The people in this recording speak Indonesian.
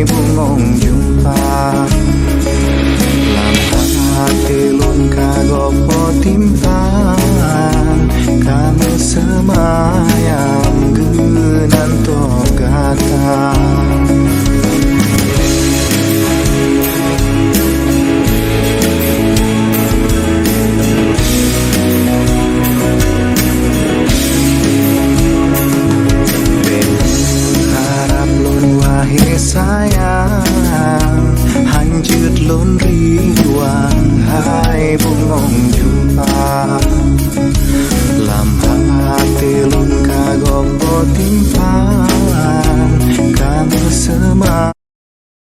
bungong jumpa lam hati lun kagopo timpan kamu semayam genan togata sayang hanjut lun riwang hai bungong